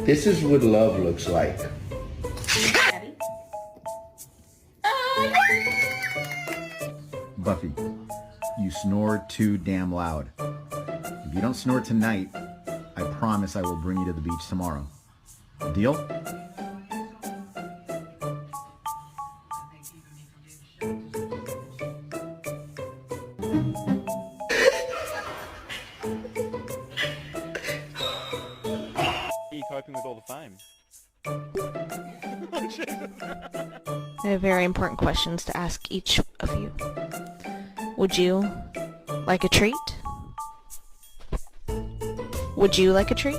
This is what love looks like. Buffy, you snore too damn loud. If you don't snore tonight, I promise I will bring you to the beach tomorrow. Deal? You coping with all the fame? I have very important questions to ask each of you. Would you like a treat? Would you like a treat?